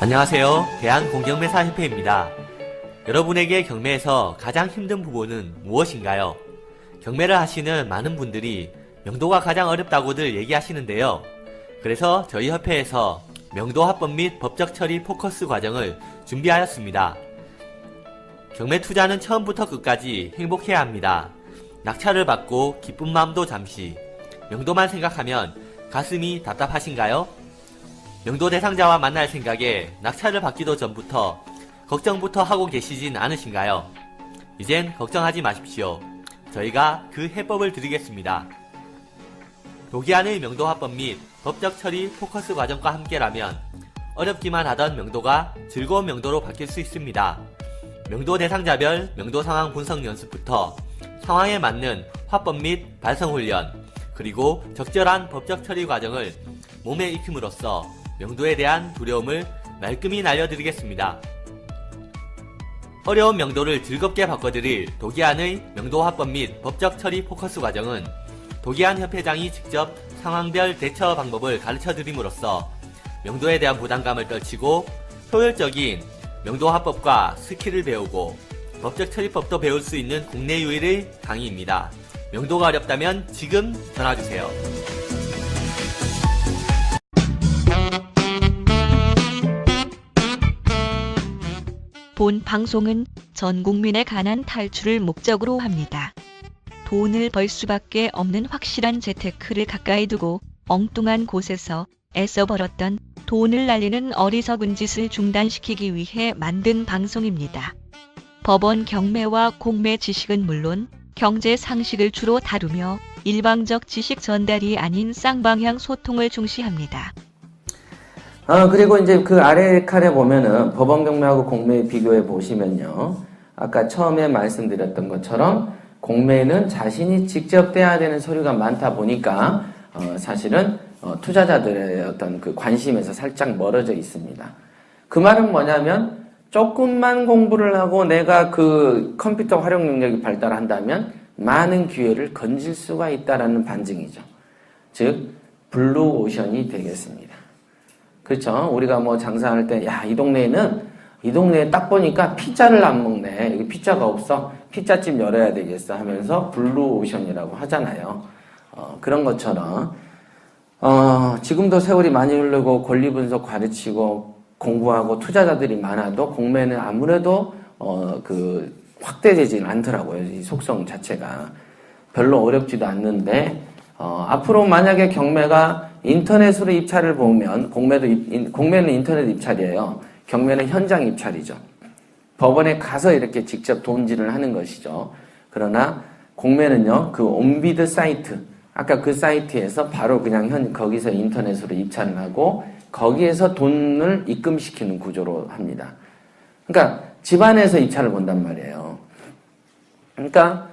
안녕하세요. 대한공경매사협회입니다. 여러분에게 경매에서 가장 힘든 부분은 무엇인가요? 경매를 하시는 많은 분들이 명도가 가장 어렵다고들 얘기하시는데요. 그래서 저희 협회에서 명도 합법 및 법적 처리 포커스 과정을 준비하였습니다. 경매 투자는 처음부터 끝까지 행복해야 합니다. 낙찰을 받고 기쁜 마음도 잠시, 명도만 생각하면 가슴이 답답하신가요? 명도 대상자와 만날 생각에 낙찰을 받기도 전부터 걱정부터 하고 계시진 않으신가요? 이젠 걱정하지 마십시오. 저희가 그 해법을 드리겠습니다. 도기한의 명도 합법 및 법적 처리 포커스 과정과 함께라면 어렵기만 하던 명도가 즐거운 명도로 바뀔 수 있습니다. 명도 대상자별 명도 상황 분석 연습부터 상황에 맞는 화법 및 발성 훈련, 그리고 적절한 법적 처리 과정을 몸에 익힘으로써 명도에 대한 두려움을 말끔히 날려드리겠습니다. 어려운 명도를 즐겁게 바꿔드릴 도기한의 명도 화법 및 법적 처리 포커스 과정은 도기한 협회장이 직접 상황별 대처 방법을 가르쳐드림으로써 명도에 대한 부담감을 떨치고 효율적인 명도 화법과 스킬을 배우고 법적 처리법도 배울 수 있는 국내 유일의 강의입니다. 명도가 어렵다면 지금 전화주세요. 본 방송은 전 국민의 가난 탈출을 목적으로 합니다. 돈을 벌 수밖에 없는 확실한 재테크를 가까이 두고 엉뚱한 곳에서 애써 벌었던 돈을 날리는 어리석은 짓을 중단시키기 위해 만든 방송입니다. 법원 경매와 공매 지식은 물론 경제 상식을 주로 다루며 일방적 지식 전달이 아닌 쌍방향 소통을 중시합니다. 그리고 이제 그 아래 칸에 보면은 법원 경매하고 공매 비교해 보시면요. 아까 처음에 말씀드렸던 것처럼 공매는 자신이 직접 떼야 되는 서류가 많다 보니까 사실은 투자자들의 어떤 그 관심에서 살짝 멀어져 있습니다. 그 말은 뭐냐면 조금만 공부를 하고 내가 그 컴퓨터 활용 능력이 발달한다면 많은 기회를 건질 수가 있다라는 반증이죠. 즉 블루 오션이 되겠습니다. 그렇죠? 우리가 뭐 장사할 때 야, 이 동네에 딱 보니까 피자를 안 먹네. 여기 피자가 없어. 피자집 열어야 되겠어 하면서 블루 오션이라고 하잖아요. 그런 것처럼 지금도 세월이 많이 흐르고 권리 분석 가르치고 공부하고 투자자들이 많아도 공매는 아무래도 그 확대되지는 않더라고요. 이 속성 자체가 별로 어렵지도 않는데 앞으로 만약에 경매가 인터넷으로 입찰을 보면 공매는 인터넷 입찰이에요. 경매는 현장 입찰이죠. 법원에 가서 이렇게 직접 돈질을 하는 것이죠. 그러나 공매는요, 그 온비드 사이트, 아까 그 사이트에서 바로 그냥 거기서 인터넷으로 입찰을 하고 거기에서 돈을 입금시키는 구조로 합니다. 그러니까 집안에서 입찰을 본단 말이에요. 그러니까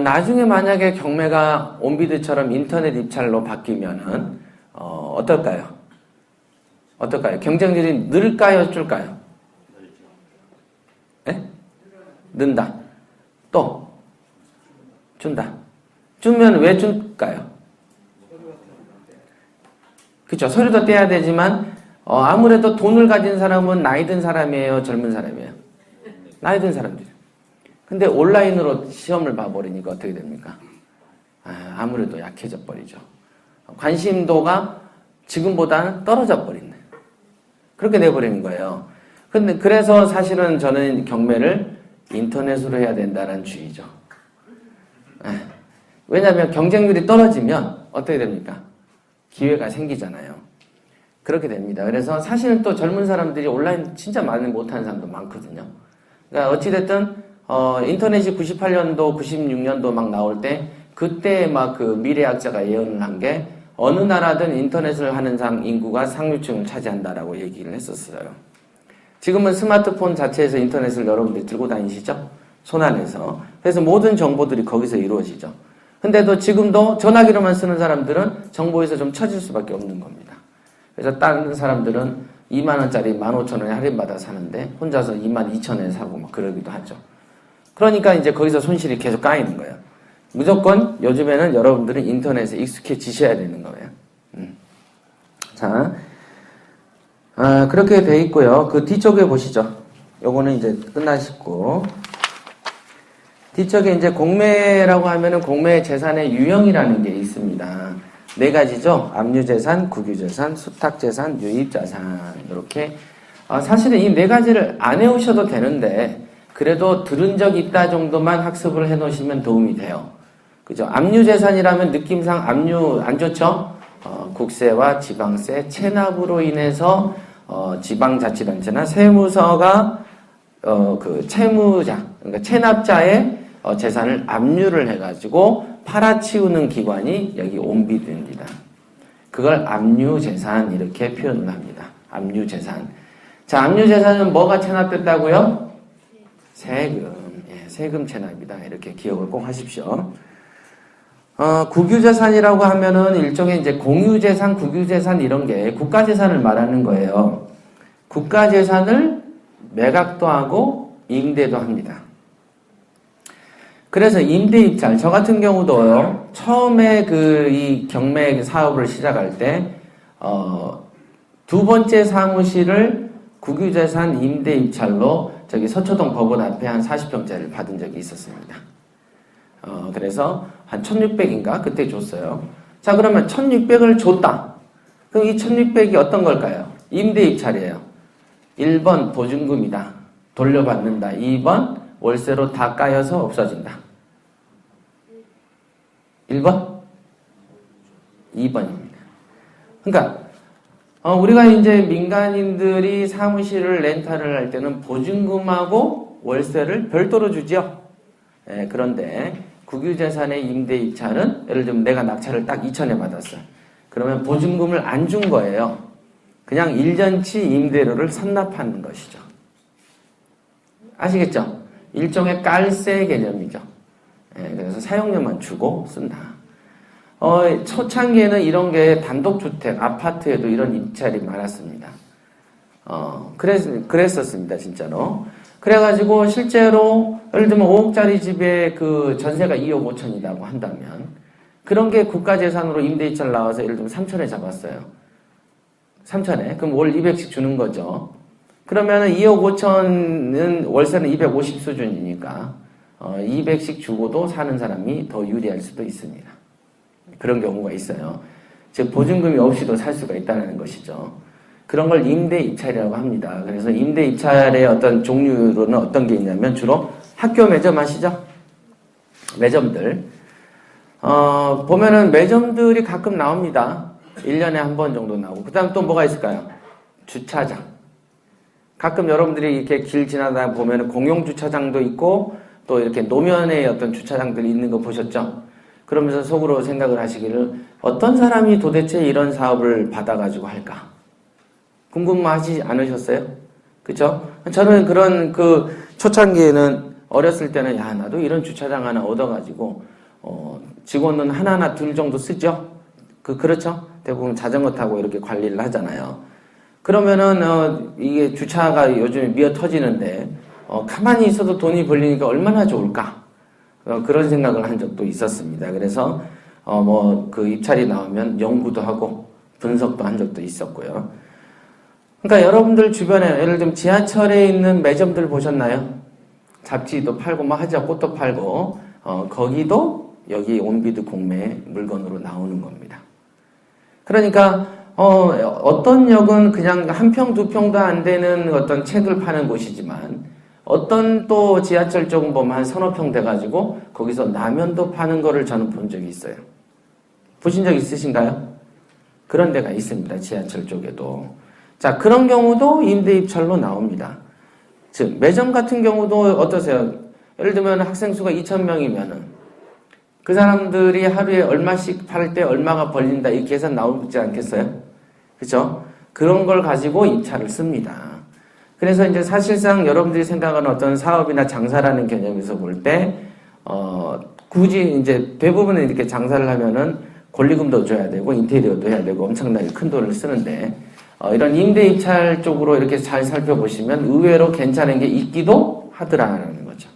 나중에 만약에 경매가 온비드처럼 인터넷 입찰로 바뀌면은 어떨까요? 경쟁률이 늘까요, 줄까요? 네? 는다. 또 준다. 주면 왜 줄까요? 그쵸. 서류도 떼야 되지만 아무래도 돈을 가진 사람은 나이 든 사람이에요, 젊은 사람이에요? 나이 든 사람들. 근데 온라인으로 시험을 봐버리니까 어떻게 됩니까? 아무래도 약해져 버리죠. 관심도가 지금보다는 떨어져 버리네. 그렇게 돼버리는 거예요. 근데 그래서 사실은 저는 경매를 인터넷으로 해야 된다는 주의죠. 왜냐하면 경쟁률이 떨어지면 어떻게 됩니까? 기회가 생기잖아요. 그렇게 됩니다. 그래서 사실은 또 젊은 사람들이 온라인 진짜 많이 못하는 사람도 많거든요. 그러니까 어찌됐든 인터넷이 98년도, 96년도 막 나올 때 그때 막 그 미래학자가 예언을 한 게 어느 나라든 인터넷을 하는 인구가 상류층을 차지한다라고 얘기를 했었어요. 지금은 스마트폰 자체에서 인터넷을 여러분들이 들고 다니시죠? 손안에서. 그래서 모든 정보들이 거기서 이루어지죠. 근데도 지금도 전화기로만 쓰는 사람들은 정보에서 좀 처질 수밖에 없는 겁니다. 그래서 다른 사람들은 2만원짜리 15,000원에 할인받아 사는데 혼자서 22,000원에 사고 막 그러기도 하죠. 그러니까 이제 거기서 손실이 계속 까이는 거예요. 무조건 요즘에는 여러분들은 인터넷에 익숙해지셔야 되는 거예요. 자, 그렇게 돼 있고요. 그 뒤쪽에 보시죠. 요거는 이제 끝나시고. 뒤쪽에 이제 공매라고 하면은 공매 재산의 유형이라는 게 있습니다. 네 가지죠. 압류재산, 국유재산, 수탁재산, 유입자산. 이렇게. 사실은 이 네 가지를 안 외우셔도 되는데, 그래도 들은 적 있다 정도만 학습을 해 놓으시면 도움이 돼요. 그죠? 압류재산이라면 느낌상 압류 안 좋죠? 국세와 지방세, 체납으로 인해서, 지방자치단체나 세무서가, 그 채무자, 그러니까 체납자의 재산을 압류를 해가지고 팔아치우는 기관이 여기 온비드입니다. 그걸 압류재산 이렇게 표현을 합니다. 압류재산. 자, 압류재산은 뭐가 체납됐다고요? 세금. 예, 세금 체납이다. 이렇게 기억을 꼭 하십시오. 국유재산이라고 하면은 일종의 이제 공유재산, 국유재산 이런 게 국가재산을 말하는 거예요. 국가재산을 매각도 하고 임대도 합니다. 그래서 임대입찰, 저 같은 경우도요, 처음에 이 경매 사업을 시작할 때, 두 번째 사무실을 국유재산 임대입찰로 저기 서초동 법원 앞에 한 40평짜리를 받은 적이 있었습니다. 그래서 한 1600인가? 그때 줬어요. 자, 그러면 1600을 줬다. 그럼 이 1600이 어떤 걸까요? 임대입찰이에요. 1번 보증금이다. 돌려받는다. 2번 월세로 다 까여서 없어진다. 1번? 2번입니다. 그러니까 우리가 이제 민간인들이 사무실을 렌탈을 할 때는 보증금하고 월세를 별도로 주죠. 예, 그런데 국유재산의 임대입찰은 예를 들면 내가 낙찰을 딱 2천에 받았어요. 그러면 보증금을 안 준 거예요. 그냥 1년치 임대료를 선납하는 것이죠. 아시겠죠? 일종의 깔세 개념이죠. 예, 그래서 사용료만 주고 쓴다. 초창기에는 이런 게 단독주택, 아파트에도 이런 입찰이 많았습니다. 그랬었습니다, 진짜로. 그래가지고 실제로 예를 들면 5억짜리 집에 그 전세가 2억 5천이라고 한다면 그런 게 국가재산으로 임대입찰 나와서 예를 들면 3천에 잡았어요. 3천에. 그럼 월 200씩 주는 거죠. 그러면은 2억 5천은 월세는 250 수준이니까 200씩 주고도 사는 사람이 더 유리할 수도 있습니다. 그런 경우가 있어요. 즉 보증금이 없이도 살 수가 있다는 것이죠. 그런 걸 임대입찰이라고 합니다. 그래서 임대입찰의 어떤 종류로는 어떤 게 있냐면 주로 학교 매점 아시죠? 매점들. 보면은 매점들이 가끔 나옵니다. 1년에 한 번 정도 나오고. 그 다음 또 뭐가 있을까요? 주차장. 가끔 여러분들이 이렇게 길 지나다 보면은 공용주차장도 있고 또 이렇게 노면에 어떤 주차장들이 있는 거 보셨죠? 그러면서 속으로 생각을 하시기를 어떤 사람이 도대체 이런 사업을 받아가지고 할까? 궁금하지 않으셨어요? 그쵸? 저는 그런 초창기에는 어렸을 때는 야, 나도 이런 주차장 하나 얻어가지고, 직원은 하나나 둘 정도 쓰죠? 그렇죠? 대부분 자전거 타고 이렇게 관리를 하잖아요. 그러면은, 이게 주차가 요즘에 미어 터지는데, 가만히 있어도 돈이 벌리니까 얼마나 좋을까? 그런 생각을 한 적도 있었습니다. 그래서, 입찰이 나오면 연구도 하고, 분석도 한 적도 있었고요. 그러니까 여러분들 주변에 예를 들면 지하철에 있는 매점들 보셨나요? 잡지도 팔고 뭐 하죠. 꽃도 팔고 거기도 여기 온비드 공매 물건으로 나오는 겁니다. 그러니까 어떤 역은 그냥 한 평, 두 평도 안 되는 어떤 책을 파는 곳이지만 어떤 또 지하철 쪽은 보면 한 서너 평 돼가지고 거기서 라면도 파는 거를 저는 본 적이 있어요. 보신 적 있으신가요? 그런 데가 있습니다. 지하철 쪽에도. 자, 그런 경우도 임대입찰로 나옵니다. 즉, 매점 같은 경우도 어떠세요? 예를 들면 학생 수가 2,000명이면은 그 사람들이 하루에 얼마씩 팔 때 얼마가 벌린다 이 계산 나오지 않겠어요? 그렇죠? 그런 걸 가지고 입찰을 씁니다. 그래서 이제 사실상 여러분들이 생각하는 어떤 사업이나 장사라는 개념에서 볼 때 굳이 이제 대부분은 이렇게 장사를 하면은 권리금도 줘야 되고 인테리어도 해야 되고 엄청나게 큰 돈을 쓰는데 이런 임대입찰 쪽으로 이렇게 잘 살펴보시면 의외로 괜찮은 게 있기도 하더라는 거죠.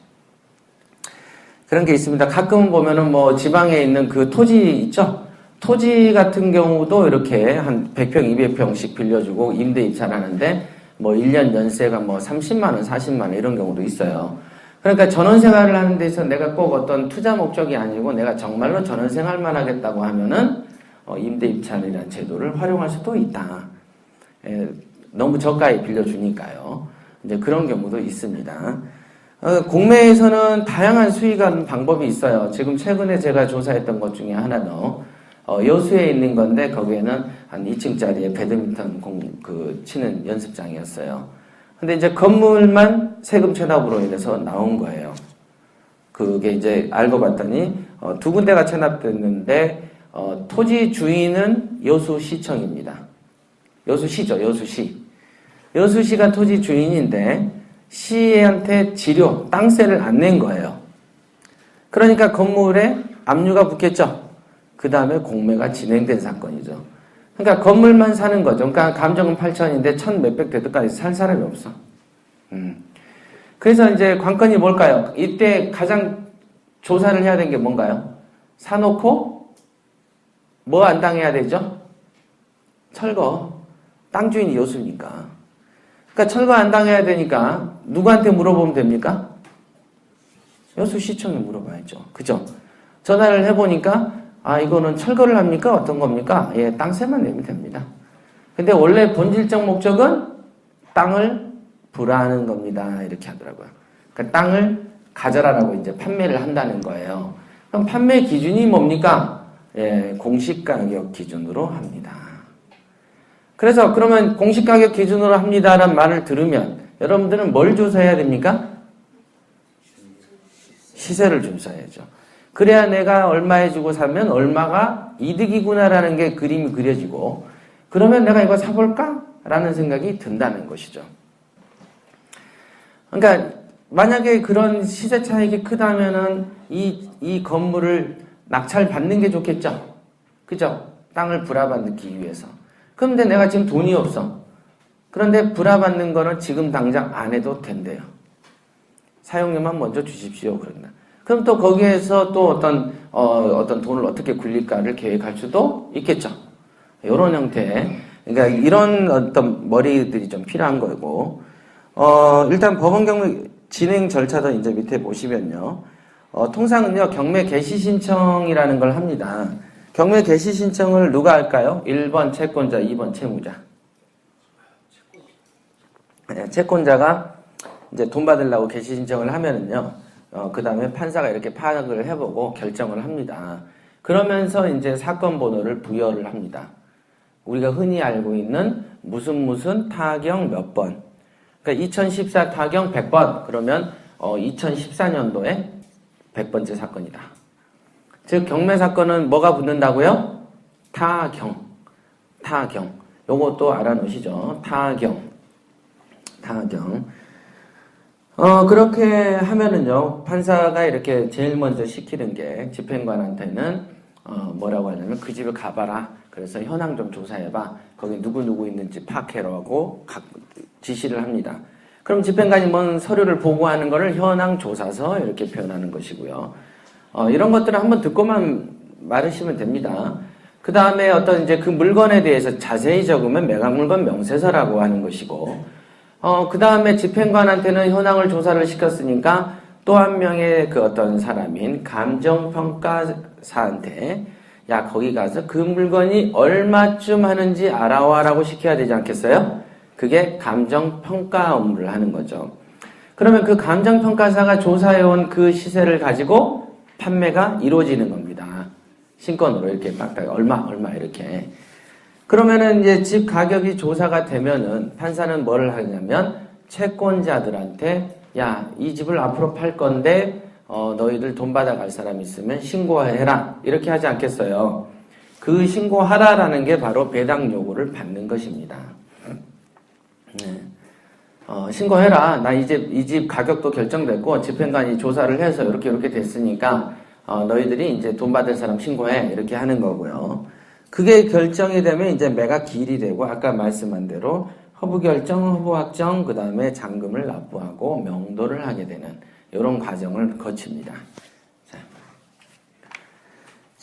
그런 게 있습니다. 가끔 보면은 지방에 있는 그 토지 있죠? 토지 같은 경우도 이렇게 한 100평, 200평씩 빌려주고 임대 입찰하는데 뭐 1년 연세가 뭐 30만 원, 40만 원 이런 경우도 있어요. 그러니까 전원생활을 하는 데 있어서 내가 꼭 어떤 투자 목적이 아니고 내가 정말로 전원생활만 하겠다고 하면은 임대 입찰이라는 제도를 활용할 수도 있다. 너무 저가에 빌려주니까요. 이제 그런 경우도 있습니다. 공매에서는 다양한 수익하는 방법이 있어요. 지금 최근에 제가 조사했던 것 중에 하나도 여수에 있는 건데 거기에는 한 2층짜리의 배드민턴 치는 연습장이었어요. 근데 이제 건물만 세금 체납으로 인해서 나온 거예요. 그게 이제 알고 봤더니 두 군데가 체납됐는데 토지 주인은 여수시청입니다. 여수시죠, 여수시. 여수시가 토지 주인인데 시한테 지료, 땅세를 안 낸 거예요. 그러니까 건물에 압류가 붙겠죠. 그 다음에 공매가 진행된 사건이죠. 그러니까 건물만 사는 거죠. 그러니까 감정은 8천인데 1,000 몇백 대도까지 살 사람이 없어. 그래서 이제 관건이 뭘까요? 이때 가장 조사를 해야 되는 게 뭔가요? 사놓고 뭐 안 당해야 되죠? 철거. 땅 주인이 여수니까. 그러니까 철거 안 당해야 되니까 누구한테 물어보면 됩니까? 여수시청에 물어봐야죠. 그죠? 전화를 해보니까 이거는 철거를 합니까? 어떤 겁니까? 예, 땅세만 내면 됩니다. 근데 원래 본질적 목적은 땅을 불화하는 겁니다. 이렇게 하더라고요. 그러니까 땅을 가져라라고 이제 판매를 한다는 거예요. 그럼 판매 기준이 뭡니까? 예, 공시가격 기준으로 합니다. 그래서 그러면 공시가격 기준으로 합니다라는 말을 들으면 여러분들은 뭘 조사해야 됩니까? 시세를 조사해야죠. 그래야 내가 얼마에 주고 사면 얼마가 이득이구나라는 게 그림이 그려지고 그러면 내가 이거 사볼까? 라는 생각이 든다는 것이죠. 그러니까 만약에 그런 시세 차익이 크다면은 이 건물을 낙찰 받는 게 좋겠죠? 그죠? 땅을 불화받기 위해서. 그런데 내가 지금 돈이 없어. 그런데 불화받는 거는 지금 당장 안 해도 된대요. 사용료만 먼저 주십시오. 그런다. 그럼 또 거기에서 또 어떤 돈을 어떻게 굴릴까를 계획할 수도 있겠죠. 이런 형태. 그러니까 이런 어떤 머리들이 좀 필요한 거고. 일단 법원 경매 진행 절차도 이제 밑에 보시면요. 통상은요, 경매 개시 신청이라는 걸 합니다. 경매 개시 신청을 누가 할까요? 1번 채권자, 2번 채무자. 네, 채권자가 이제 돈 받으려고 개시 신청을 하면은요, 그 다음에 판사가 이렇게 파악을 해보고 결정을 합니다. 그러면서 이제 사건 번호를 부여를 합니다. 우리가 흔히 알고 있는 무슨 타경 몇 번. 그러니까 2014 타경 100번. 그러면 2014년도에 100번째 사건이다. 즉 경매 사건은 뭐가 붙는다고요? 타경. 요것도 알아놓으시죠. 타경. 그렇게 하면은요, 판사가 이렇게 제일 먼저 시키는 게 집행관한테는 뭐라고 하냐면 그 집을 가봐라. 그래서 현황 좀 조사해봐. 거기 누구 있는지 파악해라고 지시를 합니다. 그럼 집행관이 뭔 서류를 보고하는 거를 현황 조사서 이렇게 표현하는 것이고요. 이런 것들을 한번 듣고만 말하시면 됩니다. 그 다음에 어떤 이제 그 물건에 대해서 자세히 적으면 매각물건 명세서라고 하는 것이고, 그 다음에 집행관한테는 현황을 조사를 시켰으니까 또 한 명의 그 어떤 사람인 감정평가사한테 야, 거기 가서 그 물건이 얼마쯤 하는지 알아와라고 시켜야 되지 않겠어요? 그게 감정평가 업무를 하는 거죠. 그러면 그 감정평가사가 조사해온 그 시세를 가지고 판매가 이루어지는 겁니다. 신권으로 이렇게 딱딱 얼마 이렇게. 그러면은 이제 집 가격이 조사가 되면은 판사는 뭐를 하냐면 채권자들한테 야, 이 집을 앞으로 팔 건데 너희들 돈 받아갈 사람 있으면 신고해라 이렇게 하지 않겠어요. 그 신고하라라는 게 바로 배당 요구를 받는 것입니다. 네. 신고해라. 나 이 집 가격도 결정됐고 집행관이 조사를 해서 이렇게 됐으니까 너희들이 이제 돈 받을 사람 신고해 이렇게 하는 거고요. 그게 결정이 되면 이제 매각 기일이 되고 아까 말씀한 대로 허부 결정, 허부 확정, 그 다음에 잔금을 납부하고 명도를 하게 되는 이런 과정을 거칩니다.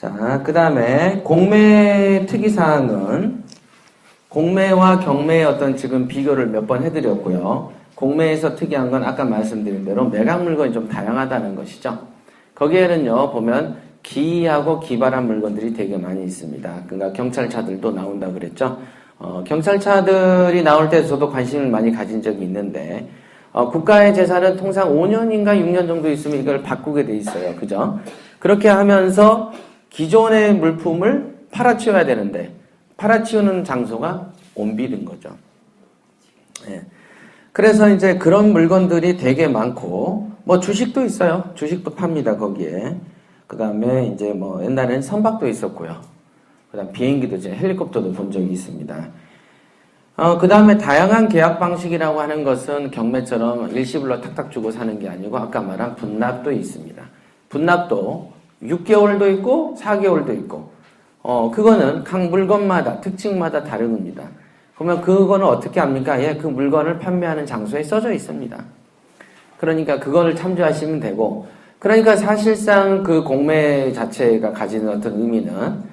자, 그 다음에 공매 특이사항은 공매와 경매의 어떤 지금 비교를 몇 번 해드렸고요. 공매에서 특이한 건 아까 말씀드린 대로 매각 물건이 좀 다양하다는 것이죠. 거기에는요, 보면 기이하고 기발한 물건들이 되게 많이 있습니다. 그러니까 경찰차들도 나온다 그랬죠. 경찰차들이 나올 때 저도 관심을 많이 가진 적이 있는데, 국가의 재산은 통상 5년인가 6년 정도 있으면 이걸 바꾸게 돼 있어요. 그죠? 그렇게 하면서 기존의 물품을 팔아치워야 되는데, 팔아치우는 장소가 온빌인 거죠. 예. 그래서 이제 그런 물건들이 되게 많고, 뭐 주식도 있어요. 주식도 팝니다, 거기에. 그 다음에 이제 뭐 옛날에는 선박도 있었고요. 그 다음 비행기도 이제 헬리콥터도 본 적이 있습니다. 그 다음에 다양한 계약 방식이라고 하는 것은 경매처럼 일시불로 탁탁 주고 사는 게 아니고 아까 말한 분납도 있습니다. 분납도 6개월도 있고 4개월도 있고, 그거는 각 물건마다, 특징마다 다른 겁니다. 그러면 그거는 어떻게 합니까? 예, 그 물건을 판매하는 장소에 써져 있습니다. 그러니까 그거를 참조하시면 되고, 그러니까 사실상 그 공매 자체가 가지는 어떤 의미는,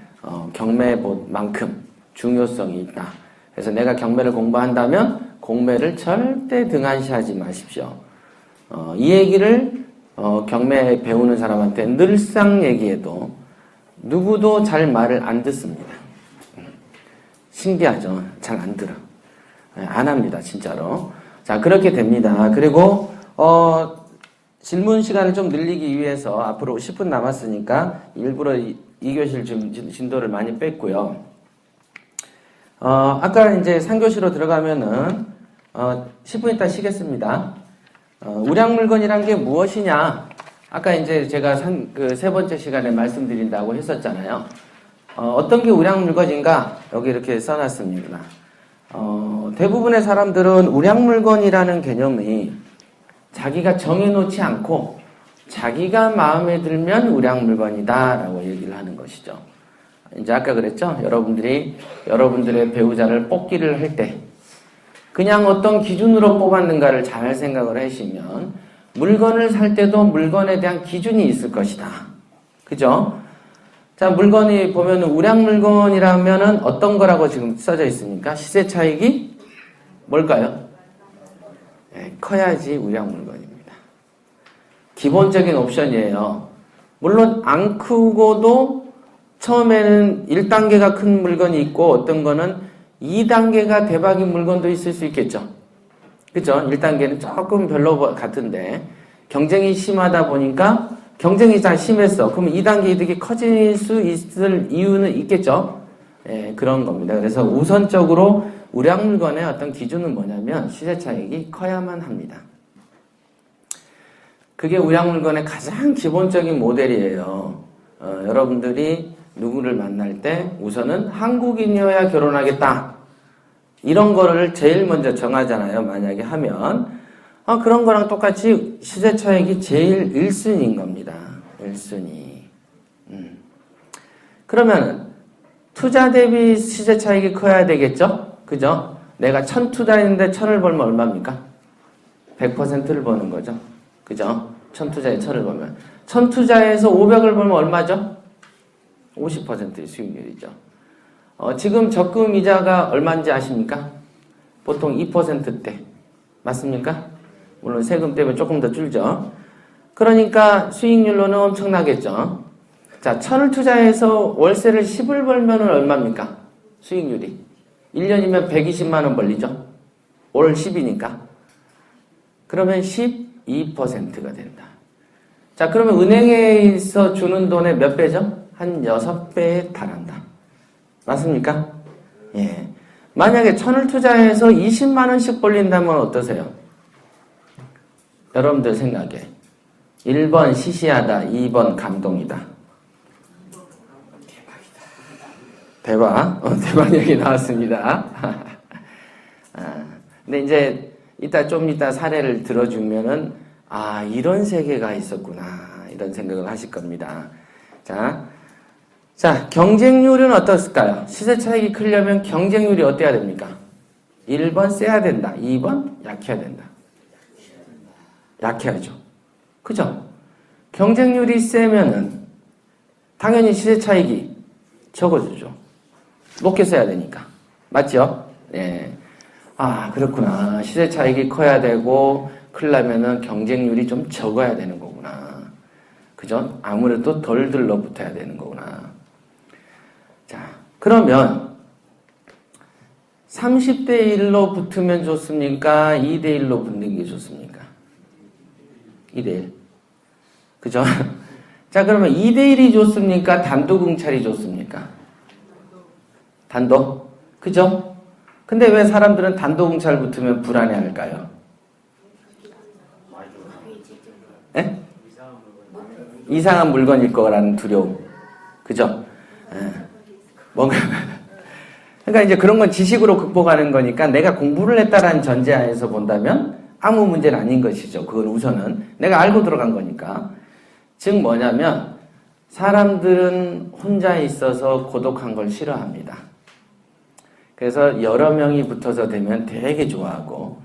경매만큼 중요성이 있다. 그래서 내가 경매를 공부한다면 공매를 절대 등한시하지 마십시오. 이 얘기를, 경매 배우는 사람한테 늘상 얘기해도 누구도 잘 말을 안 듣습니다. 신기하죠? 잘 안 들어. 안 합니다, 진짜로. 자, 그렇게 됩니다. 그리고, 질문 시간을 좀 늘리기 위해서 앞으로 10분 남았으니까 일부러 2교실 진도를 많이 뺐고요. 아까 이제 3교시로 들어가면은, 10분 있다 쉬겠습니다. 우량물건이란 게 무엇이냐? 아까 이제 제가 그 세 번째 시간에 말씀드린다고 했었잖아요. 어떤 게 우량물건인가? 여기 이렇게 써놨습니다. 대부분의 사람들은 우량물건이라는 개념이 자기가 정해놓지 않고 자기가 마음에 들면 우량물건이다라고 얘기를 하는 것이죠. 이제 아까 그랬죠? 여러분들의 배우자를 뽑기를 할 때 그냥 어떤 기준으로 뽑았는가를 잘 생각을 하시면 물건을 살 때도 물건에 대한 기준이 있을 것이다. 그죠? 자, 물건이 보면 우량물건이라면은 어떤 거라고 지금 써져 있습니까? 시세 차익이 뭘까요? 네, 커야지 우량물건입니다. 기본적인 옵션이에요. 물론 안 크고도 처음에는 1단계가 큰 물건이 있고 어떤 거는 2단계가 대박인 물건도 있을 수 있겠죠. 그죠? 1단계는 조금 별로 같은데 경쟁이 심하다 보니까 경쟁이 잘 심했어. 그럼 2단계 이득이 커질 수 있을 이유는 있겠죠? 예, 그런 겁니다. 그래서 우선적으로 우량물건의 어떤 기준은 뭐냐면 시세 차익이 커야만 합니다. 그게 우량물건의 가장 기본적인 모델이에요. 여러분들이 누구를 만날 때 우선은 한국인이어야 결혼하겠다. 이런 거를 제일 먼저 정하잖아요. 만약에 하면. 그런 거랑 똑같이 시세 차익이 제일 1순위인 겁니다. 1순위. 그러면 투자 대비 시세 차익이 커야 되겠죠? 그죠? 내가 1000 투자했는데 1000을 벌면 얼마입니까? 100%를 버는 거죠. 그죠? 1000 투자에 1000을 벌면. 1000 투자해서 500을 벌면 얼마죠? 50%의 수익률이죠. 지금 적금 이자가 얼마인지 아십니까? 보통 2%대. 맞습니까? 물론 세금 때문에 조금 더 줄죠. 그러니까 수익률로는 엄청나겠죠. 자, 1000을 투자해서 월세를 10을 벌면 얼마입니까? 수익률이. 1년이면 120만 원 벌리죠. 올 10이니까. 그러면 12%가 된다. 자, 그러면 은행에서 주는 돈의 몇 배죠? 한 6배에 달한다. 맞습니까? 예. 만약에 1000을 투자해서 20만 원씩 벌린다면 어떠세요? 여러분들 생각에 1번 시시하다, 2번 감동이다. 대박. 대박 얘기 나왔습니다. 근데 이제 좀 이따 사례를 들어주면은 이런 세계가 있었구나 이런 생각을 하실 겁니다. 자, 경쟁률은 어떻을까요? 시세 차익이 크려면 경쟁률이 어때야 됩니까? 1번 세야 된다. 2번 약해야 된다. 약해야죠. 그죠? 경쟁률이 세면은 당연히 시세 차익이 적어지죠. 높게 써야 되니까. 맞죠? 예. 아, 그렇구나. 시세 차익이 커야 되고, 그러려면은 경쟁률이 좀 적어야 되는 거구나. 그죠? 아무래도 덜 들러붙어야 되는 거구나. 자, 그러면 30대 1로 붙으면 좋습니까? 2대 1로 붙는 게 좋습니까? 2대 1. 그죠? 자, 그러면 2대 1이 좋습니까? 단독 응찰이 좋습니까? 단독? 그죠? 근데 왜 사람들은 단독 응찰 붙으면 불안해 할까요? 예? 이상한 물건일 거라는 두려움. 그죠? 예. 뭔가. 그러니까 이제 그런 건 지식으로 극복하는 거니까 내가 공부를 했다라는 전제하에서 본다면 아무 문제는 아닌 것이죠. 그건 우선은. 내가 알고 들어간 거니까. 즉 뭐냐면 사람들은 혼자 있어서 고독한 걸 싫어합니다. 그래서 여러 명이 붙어서 되면 되게 좋아하고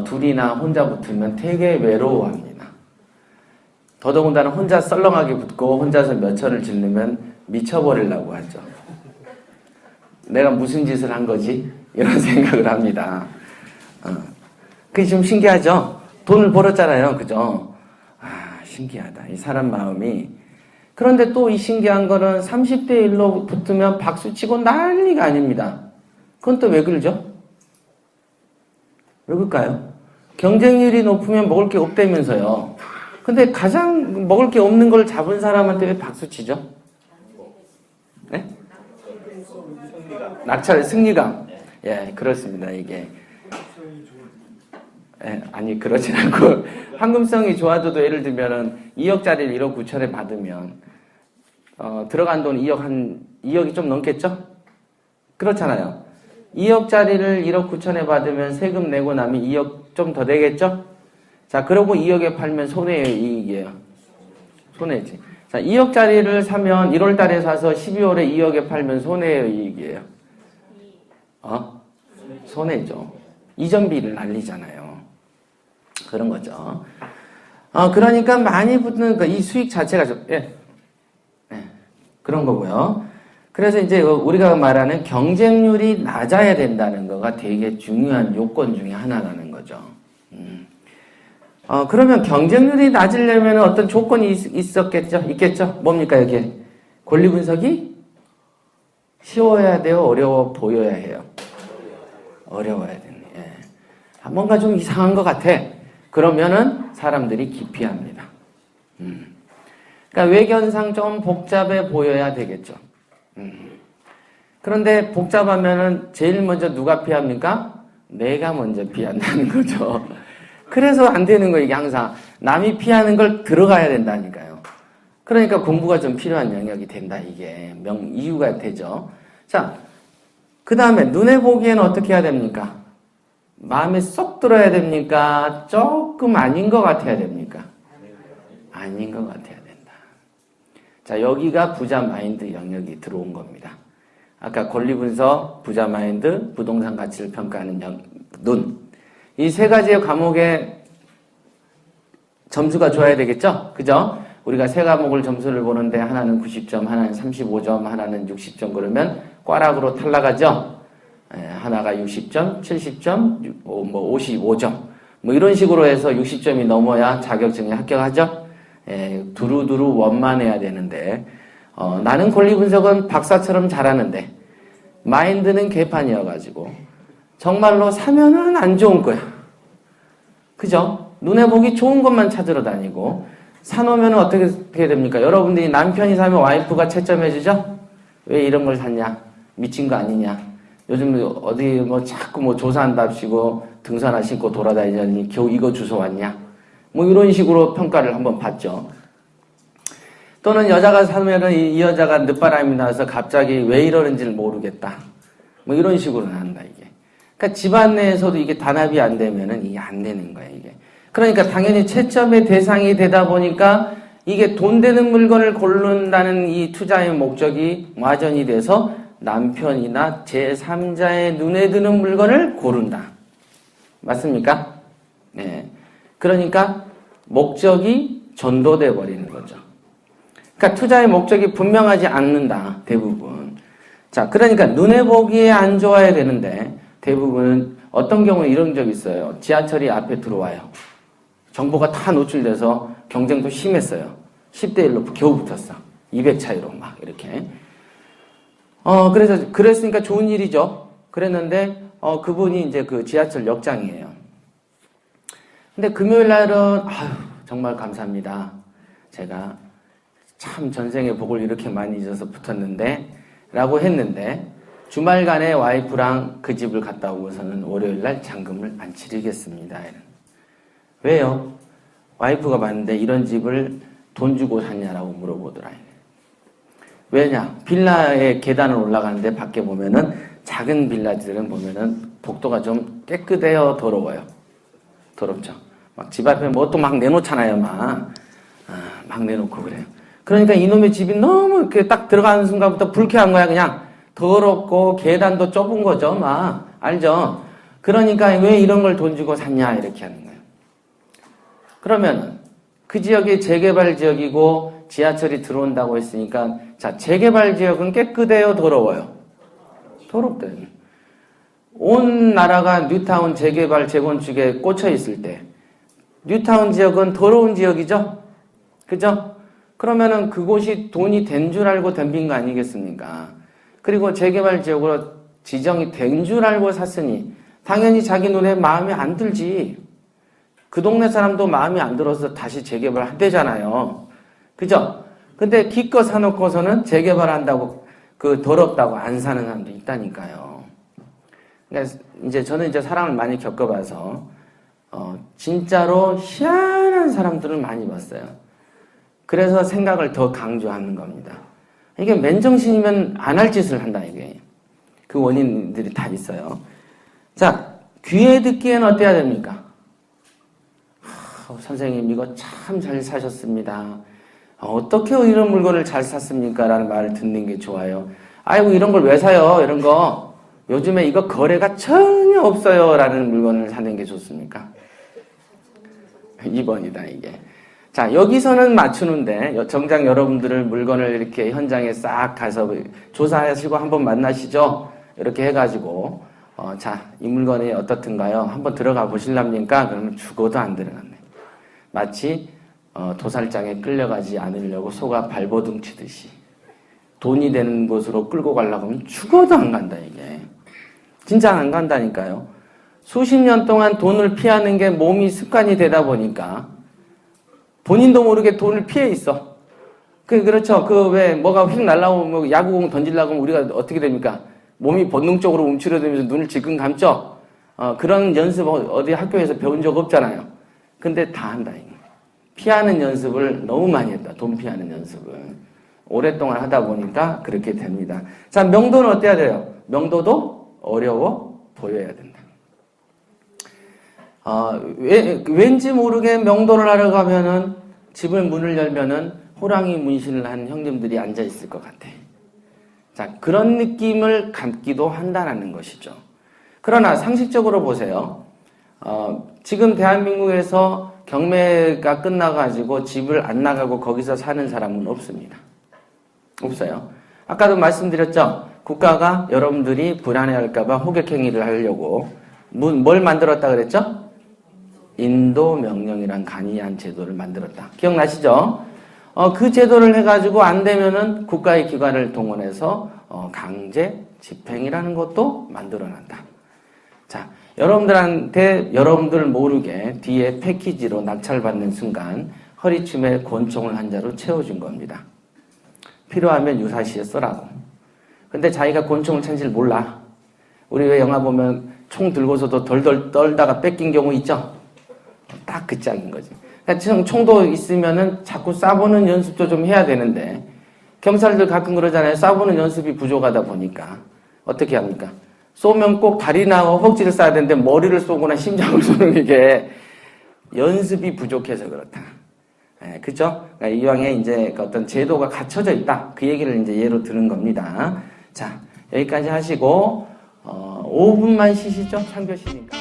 둘이나 혼자 붙으면 되게 외로워합니다. 더더군다나 혼자 썰렁하게 붙고 혼자서 몇 천을 짓누면 미쳐버리려고 하죠. 내가 무슨 짓을 한 거지? 이런 생각을 합니다. 그게 좀 신기하죠? 돈을 벌었잖아요. 그죠? 아, 신기하다. 이 사람 마음이. 그런데 또 이 신기한 거는 30대 1로 붙으면 박수치고 난리가 아닙니다. 그건 또 왜 그러죠? 왜 그럴까요? 경쟁률이 높으면 먹을 게 없다면서요. 근데 가장 먹을 게 없는 걸 잡은 사람한테 왜 박수치죠? 네? 낙찰 승리감. 예, 그렇습니다. 이게. 예, 아니 그러진 않고 황금성이 좋아져도 예를 들면은 2억짜리를 1억 9천에 받으면 들어간 돈 2억이 좀 넘겠죠? 그렇잖아요. 2억짜리를 1억 9천에 받으면 세금 내고 나면 2억 좀 더 되겠죠? 자, 그러고 2억에 팔면 손해예요, 이익이에요? 손해지. 자, 2억짜리를 사면 1월 달에 사서 12월에 2억에 팔면 손해예요, 이익이에요? 손해죠. 이전비를 날리잖아요. 그런 거죠. 그러니까 많이 붙는 이 수익 자체가 그런 거고요. 그래서 이제 우리가 말하는 경쟁률이 낮아야 된다는 거가 되게 중요한 요건 중에 하나라는 거죠. 그러면 경쟁률이 낮으려면 어떤 조건이 있겠죠? 뭡니까, 여기에? 권리 분석이 쉬워야 돼요? 어려워 보여야 해요? 어려워야 되네. 예. 뭔가 좀 이상한 것 같아. 그러면은 사람들이 기피합니다. 그러니까 외견상 좀 복잡해 보여야 되겠죠. 그런데 복잡하면은 제일 먼저 누가 피합니까? 내가 먼저 피한다는 거죠. 그래서 안 되는 거예요, 이게 항상. 남이 피하는 걸 들어가야 된다니까요. 그러니까 공부가 좀 필요한 영역이 된다, 이게. 이유가 되죠. 자, 그 다음에 눈에 보기에는 어떻게 해야 됩니까? 마음에 쏙 들어야 됩니까? 조금 아닌 것 같아야 됩니까? 아닌 것 같아야 된다. 자, 여기가 부자 마인드 영역이 들어온 겁니다. 아까 권리분석, 부자 마인드, 부동산 가치를 평가하는 눈. 이 세 가지의 과목에 점수가 좋아야 되겠죠? 그죠? 우리가 세 과목을 점수를 보는데 하나는 90점, 하나는 35점, 하나는 60점 그러면 꽈락으로 탈락하죠? 하나가 60점, 70점, 55점. 이런 식으로 해서 60점이 넘어야 자격증에 합격하죠? 두루두루 원만해야 되는데, 나는 권리 분석은 박사처럼 잘하는데, 마인드는 개판이어가지고, 정말로 사면은 안 좋은 거야. 그죠? 눈에 보기 좋은 것만 찾으러 다니고, 사놓으면 어떻게 됩니까? 여러분들이 남편이 사면 와이프가 채점해주죠? 왜 이런 걸 샀냐? 미친 거 아니냐? 요즘 어디 자꾸 조사한답시고 등산화 신고 돌아다니더니 겨우 이거 주워 왔냐? 이런 식으로 평가를 한번 받죠. 또는 여자가 사면은 이 여자가 늦바람이 나서 갑자기 왜 이러는지를 모르겠다. 이런 식으로 나온다, 이게. 그러니까 집안 내에서도 이게 단합이 안 되면은 이게 안 되는 거예요, 이게. 그러니까 당연히 채점의 대상이 되다 보니까 이게 돈 되는 물건을 고른다는 이 투자의 목적이 와전이 돼서 남편이나 제3자의 눈에 드는 물건을 고른다. 맞습니까? 네. 그러니까 목적이 전도돼 버리는 거죠. 그러니까 투자의 목적이 분명하지 않는다, 대부분. 자, 그러니까 눈에 보기에 안 좋아야 되는데 대부분은 어떤 경우는 이런 적이 있어요. 지하철이 앞에 들어와요. 정보가 다 노출돼서 경쟁도 심했어요. 10대 1로 겨우 붙었어. 200 차이로 막 이렇게. 그랬으니까 좋은 일이죠. 그랬는데 그분이 이제 그 지하철 역장이에요. 근데 금요일 날은 정말 감사합니다. 제가 참 전생에 복을 이렇게 많이 잊어서 붙었는데 라고 했는데 주말간에 와이프랑 그 집을 갔다 오고서는 월요일 날 잔금을 안 치르겠습니다. 왜요? 와이프가 봤는데 이런 집을 돈 주고 샀냐라고 물어보더라. 왜냐? 빌라에 계단을 올라가는데 밖에 보면은 작은 빌라들은 보면은 복도가 좀 깨끗해요, 더러워요? 더럽죠. 막 집 앞에 뭐 또 막 내놓잖아요, 막 내놓고 그래요. 그러니까 이놈의 집이 너무 이렇게 딱 들어가는 순간부터 불쾌한 거야, 그냥. 더럽고 계단도 좁은 거죠, 막. 알죠? 그러니까 왜 이런 걸 돈 주고 샀냐, 이렇게 하는 거예요. 그러면 그 지역이 재개발 지역이고 지하철이 들어온다고 했으니까, 자, 재개발 지역은 깨끗해요, 더러워요? 더럽대요. 온 나라가 뉴타운 재개발 재건축에 꽂혀 있을 때 뉴타운 지역은 더러운 지역이죠? 그죠? 그러면은 그곳이 돈이 된 줄 알고 덤빈 거 아니겠습니까? 그리고 재개발 지역으로 지정이 된 줄 알고 샀으니 당연히 자기 눈에 마음에 안 들지. 그 동네 사람도 마음에 안 들어서 다시 재개발 한대잖아요. 그죠? 근데 기껏 사놓고서는 재개발한다고 그 더럽다고 안 사는 사람도 있다니까요. 그러니까 이제 저는 이제 사람을 많이 겪어봐서 진짜로 희한한 사람들을 많이 봤어요. 그래서 생각을 더 강조하는 겁니다. 이게 맨정신이면 안 할 짓을 한다, 이게. 그 원인들이 다 있어요. 자, 귀에 듣기에는 어때야 됩니까? 선생님, 이거 참 잘 사셨습니다. 어떻게 이런 물건을 잘 샀습니까? 라는 말을 듣는 게 좋아요. 아이고, 이런 걸 왜 사요? 이런 거. 요즘에 이거 거래가 전혀 없어요. 라는 물건을 사는 게 좋습니까? 2번이다, 이게. 자, 여기서는 맞추는데, 정작 여러분들을 물건을 이렇게 현장에 싹 가서 조사하시고 한번 만나시죠? 이렇게 해가지고, 자, 이 물건이 어떻든가요? 한번 들어가 보실랍니까? 그러면 죽어도 안 들어갔네. 마치, 도살장에 끌려가지 않으려고 소가 발버둥 치듯이. 돈이 되는 곳으로 끌고 가려고 하면 죽어도 안 간다, 이게. 진짜 안 간다니까요. 수십 년 동안 돈을 피하는 게 몸이 습관이 되다 보니까 본인도 모르게 돈을 피해 있어. 그렇죠. 뭐가 휙 날라오면 야구공 던지려고 하면 우리가 어떻게 됩니까? 몸이 본능적으로 움츠러들면서 눈을 질끈 감죠? 그런 연습 어디 학교에서 배운 적 없잖아요. 근데 다 한다, 이거. 피하는 연습을 너무 많이 했다. 돈 피하는 연습을. 오랫동안 하다 보니까 그렇게 됩니다. 자, 명도는 어때야 돼요? 명도도 어려워 보여야 된다. 왠지 모르게 명도를 하러 가면은 집을 문을 열면은 호랑이 문신을 한 형님들이 앉아 있을 것 같아. 자, 그런 느낌을 갖기도 한다는 것이죠. 그러나 상식적으로 보세요. 지금 대한민국에서 경매가 끝나가지고 집을 안 나가고 거기서 사는 사람은 없습니다. 없어요. 아까도 말씀드렸죠. 국가가 여러분들이 불안해할까봐 호객행위를 하려고 뭘 만들었다 그랬죠? 인도명령이란 간이한 제도를 만들었다. 기억나시죠? 그 제도를 해가지고 안 되면은 국가의 기관을 동원해서 강제 집행이라는 것도 만들어낸다. 자, 여러분들한테 여러분들 모르게 뒤에 패키지로 낙찰받는 순간 허리춤에 권총을 한 자로 채워준 겁니다. 필요하면 유사시에 써라고. 근데 자기가 권총을 찬 줄 몰라. 우리 왜 영화 보면 총 들고서도 덜덜 떨다가 뺏긴 경우 있죠? 딱 그 짝인 거지. 그러니까 총도 있으면은 자꾸 쏴보는 연습도 좀 해야 되는데, 경찰들 가끔 그러잖아요. 쏴보는 연습이 부족하다 보니까. 어떻게 합니까? 쏘면 꼭 다리나 허벅지를 쏴야 되는데 머리를 쏘거나 심장을 쏘는 게 연습이 부족해서 그렇다. 그죠? 그러니까 이왕에 이제 어떤 제도가 갖춰져 있다. 그 얘기를 이제 예로 드는 겁니다. 자, 여기까지 하시고, 5분만 쉬시죠? 3교시니까.